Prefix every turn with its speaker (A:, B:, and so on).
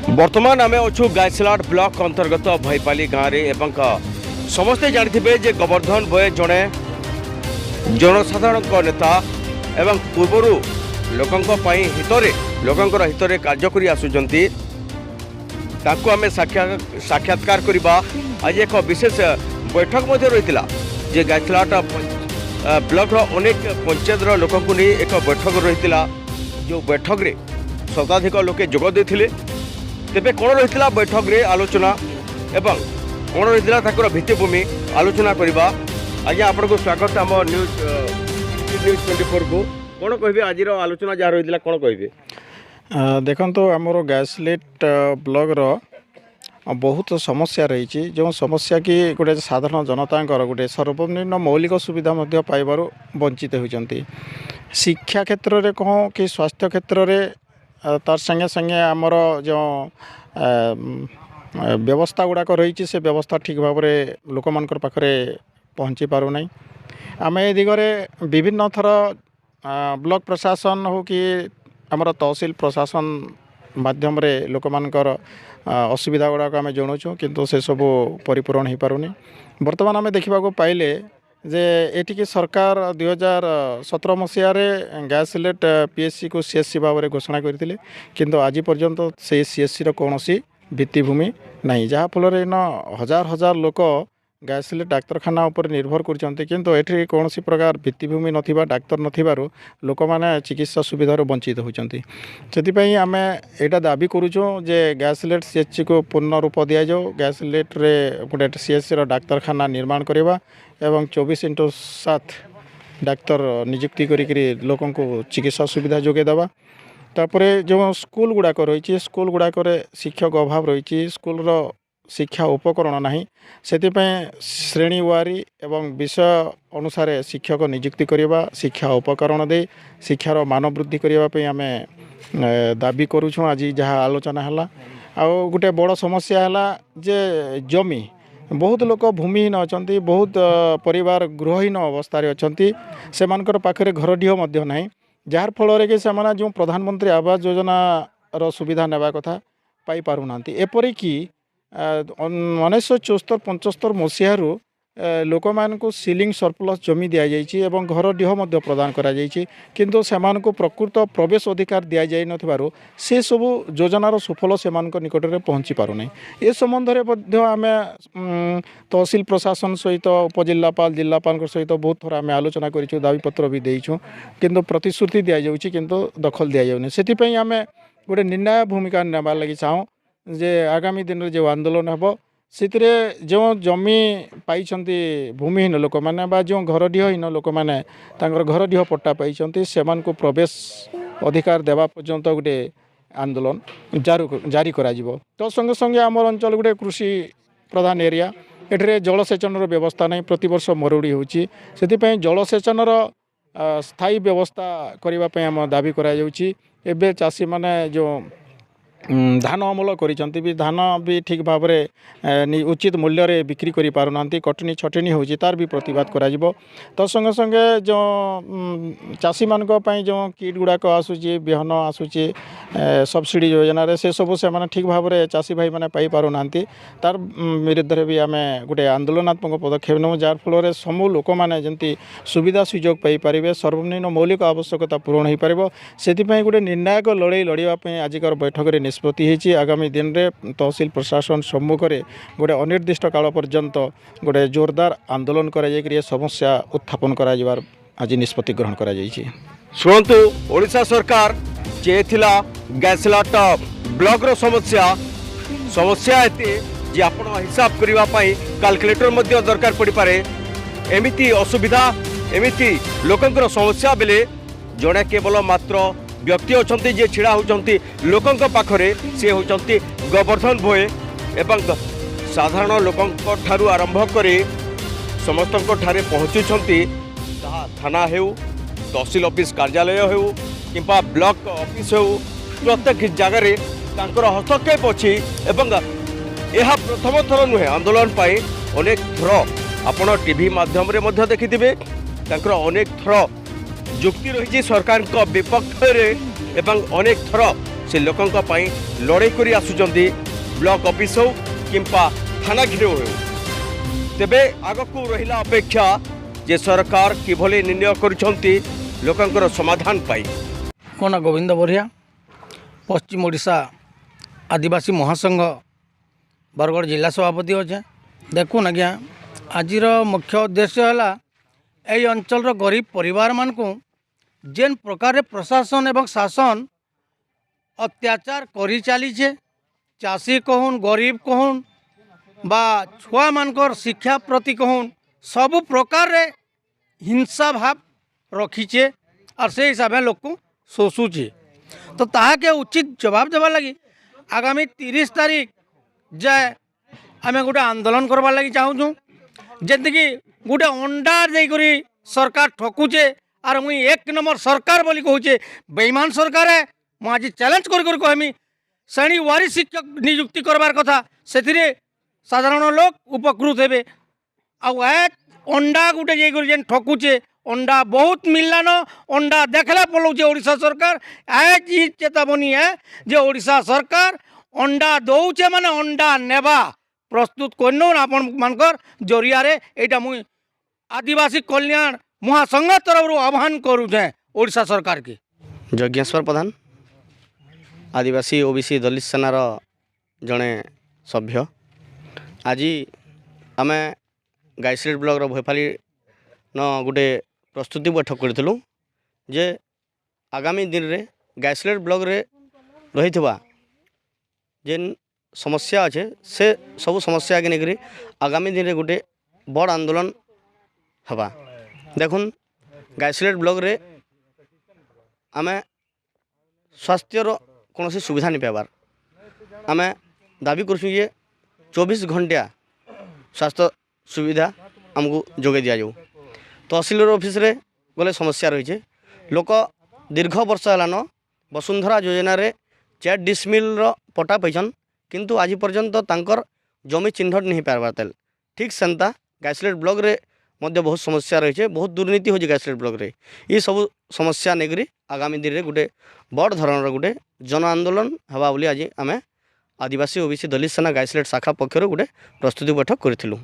A: बर्तमान आम अच्छु गायसलाट ब्लॉक अंतर्गत भईपाली गाँव में समस्ते जानते जे गोवर्धन भोए जड़े जनसाधारण नेता एवं पूर्वर लोकंर हितरे कार्य कर आसुचंती ताकू आम साक्षात्कार करवा आज एक विशेष बैठक रही जे गायसलाट ब्लॉक अनेक पंचायत लोक एक बैठक रही जो बैठक रे शताधिक लोके जोग देथिले तेबे कौन रही बैठक रे आलोचना एवं कौन रही भित्तिभूमि आलोचना करवा आज्ञा आपन को स्वागत आम न्यूज 24 को कौन कहे आज आलोचना जहाँ रही कौन कहे
B: देखो आमर गायसलेट ब्लॉक रो बहुत समस्या रही जो समस्या कि गोटे साधारण जनता गोटे सर्वनिम्न मौलिक सुविधा पाइबार वंचित होती शिक्षा क्षेत्र में कह कि स्वास्थ्य क्षेत्र में तार संगे संगे आमर जो व्यवस्था गुड़ाक रही से व्यवस्था ठीक भाव में लोक मान पाखे पहुँची पारना आम ए दिगरे विभिन्न थर ब्लॉक प्रशासन हो कि आमर तहसिल प्रशासन माध्यम रे लोक मानकर असुविधा गुड़ाक आम जनाऊँ किंतु से सब परिपूरण हो पारुनी बर्तमान आम देखा पाइले जे एटिकी सरकार 2017 मसीह गायसलेट पीएससी को सीएससी भाव में घोषणा करते किंतु आज पर्यंत से सीएससी रो कौन भित्तिभूमि नहीं जहाँ फल हजार हजार लोक गायसलेट डाक्तरखाना उपर निर्भर करते किंतु एठी कौन प्रकार भित्तिभूमि नथिबा डाक्तर नथिबारु लोक माने चिकित्सा सुविधार वंचित होचंती से आम एटा दाबी करूँ जे गायसलेट सीएचसी को पूर्ण रूप दि जाओ गायसलेट रे गोटे सीएचसी रो डाक्तरखाना निर्माण करवा एवं 24/7 डाक्तर नियुक्ति करी लोकों को चिकित्सा सुविधा जोगे देवा तापरे जो स्कूल गुड़ाक रही स्कूल गुड़ाक शिक्षक अभाव रही स्कूल रो शिक्षा उपकरण नहीं से श्रेणी वारी एवं विषय अनुसार शिक्षक नियुक्ति करवा शिक्षा उपकरण दे शिक्षार मान वृद्धि करने आम दाबी करूँ आज जहाँ आलोचना है आ गोटे बड़ समस्या है जे जमी बहुत लोक भूमिहीन अच्छा बहुत परिवार गृहहीन अवस्था अच्छा से पाखे घरडीह ना जार फल कि जो प्रधानमंत्री आवास योजना रो सुविधा नेबा कथा पाई पारुना एपरिकी 1974-75 मसीह लोक मान सीलिंग सरप्लस जमी दि जाइए एवं घर डीह प्रदान करा किंतु सेमान को प्रकृत प्रवेश अधिकार दि जाई नथिबारु से सबु योजनार सुफल से निकट में पहुँची पारुना ए संबंध में आम तहसिल प्रशासन सहित उपजिलापाल जिलापाल सहित बहुत थर आम आलोचना करूँ दाबीपत्र भी देचु किंतु प्रतिश्रुति दि जाऊँगी किंतु दखल दि जाऊनी से आम गोटे निर्णायक भूमिका नेबार लगी चाहूँ जे आगामी दिन में जो आंदोलन हम से जो जमी पाई भूमिहीन लोक मैंने जो घरडीहहीन लोक मैंने घरडीह पट्टा पाई से प्रवेश अधिकार देवा पर्यंत गोटे आंदोलन जारी करा तो संगे संगे आम अंचल गोटे कृषि प्रधान एरिया एठरे जलसेचन व्यवस्था नहीं प्रति वर्ष मरुड़ी होची से जलसेचन स्थायी व्यवस्था करने आम दाबी करा चाषी माने जो धान अमल करिसंती भी धान भी ठीक भाव में उचित मूल्य रे बिक्री करि पारुना कटनी छटनी होची तार भी प्रतिवाद करा जिवो तो संगे संगे जो चाषी मानक पई जो किट गुड़ाक आसूची बिहन आसूची सब्सिडी योजना रे से सब से माने ठीक भाव में चाषी भाई माने पाई पारुना तार विरुद्ध रे भी आमे गोटे आंदोलनात्मक पदक्षेप नेमु जार फल समूह लोक मैंने जमी सुविधा सुजोग पाई पारे सर्वनिम्न मौलिक आवश्यकता पूरण हो पार से गोटे निर्णायक लड़ाई लड़ाई आजिकार बैठक में निष्पत्ति होती आगामी दिन में तहसिल प्रशासन सम्मुख में गोटे अनिर्दिष्ट काल पर्यंत गोटे जोरदार आंदोलन कर समस्या उत्थापन कर आज निष्पत्ति ग्रहण कर
A: शुणु ओडिशा सरकार जे थिला गायसलाट ब्लॉक रो समस्या एते जे आपण हिसाब करिवा पई कैलकुलेटर मध्ये दरकार पड़ी पारे एमिति असुविधा एमिति लोकंकर समस्या बेले जड़े केवल मात्र व्यक्ति अच्छा जे छिड़ा होती लोकों पाखरे सी होती गोवर्धन भोए एवं साधारण लोकों ठारू आरंभ कर समस्त पहुँचुंट थाना हो तहसिल ऑफिस कार्यालय हो कि ब्लॉक ऑफिस हो प्रत्येक जगार हस्तक्षेप अच्छी एवं यह प्रथम थर नुहे आंदोलन पाई अनेक थर आपण टीवी माध्यम रे देखिथिबे अनेक थर जुक्ति रही सरकार विपक्ष एवं अनेक थर से लोकंक पई लड़ाई करी आसुचंती ब्लॉक ऑफिस हो किंपा थाना घेराव हो। तेबे आगकू रहिला अपेक्षा जे सरकार किभली निर्णय करुछंती लोकंकर समाधान पाई।
C: मो ना गोविंद बरिया पश्चिम ओडिशा आदिवासी महासंघ बरगढ़ जिला सभापति अच्छे। देखुन आज्ञा आज मुख्य उद्देश्य है यही अंचल गरीब परिवार मान को जेन प्रकार प्रशासन एवं शासन अत्याचार करी चलीछे चाषी कहून गरीब कहून बा छुआ मानकर शिक्षा प्रति कहून सबु प्रकार रे हिंसा भाव रखीचे और से हिसाब से लोक को शोषुचे। तो ताके उचित जवाब देवा लगी आगामी 30 तारीख जाए आम गोटे आंदोलन करवार लगी चाहूँ जमीक गोटे अंडा देकरी सरकार ठकुचे और मुई 1 नंबर सरकार बोली कहूचे बेईमान सरकार है। मुझे आज चैलेंज कर कहमी श्रेणी वारी शिक्षक नियुक्ति करवार कथा से साधारण लोक उपकृत हेबे। अंडा गोटे जाकर जेन ठकुचे अंडा बहुत मिललान अंडा देखला पलाऊे ओडिशा सरकार। आज ही चेतावनी है जे ओडिशा सरकार अंडा दौचे माने अंडा नेबा प्रस्तुत करनो आपण मानकर जरिया रे एटा मुई आदिवासी कल्याण महासंघ तरफ आह्वान करूँ ओडिशा सरकार के।
D: यज्ञेश्वर प्रधान आदिवासी ओबीसी दलित सेनार जड़े सभ्य आज आम गाईसीड ब्लॉक भोपाली न गोटे प्रस्तुति बैठक करूँ जे आगामी दिन रे गाईसीड ब्लॉक रे रही जेन समस्या अच्छे से सब समस्या के लेकर आगामी दिन रे गोटे बड़ आंदोलन हवा। देखुन गाईसीड ब्लॉक रे आमे स्वास्थ्यर कौन सुविधा नहीं पाइबार आम दाबी करछुं जे 24 घंटा स्वास्थ्य सुविधा आमको जोगे दि जाऊ। तहसिलर ऑफिस रे गले समस्या रही है लोक दीर्घ वर्ष है वसुंधरा योजना रे 4 डिसमिल पटा पाइछन किंतु आज पर्यंत तांकर जमी चिन्हट नहीं पारबार तेल ठीक सेंता गाईसीड ब्लॉक रे मध्य बहुत समस्या रही है बहुत दुर्नीति हो गाईसीड ब्लॉक रे ये सब समस्या नेकरी आगामी दिन में गोटे बड़ धरण गोटे जन आंदोलन हवा बोली आज आम आदिवासी ओबीसी दलित सेना गाईसीड शाखा पक्षर गोटे प्रस्तुति बैठक करूँ।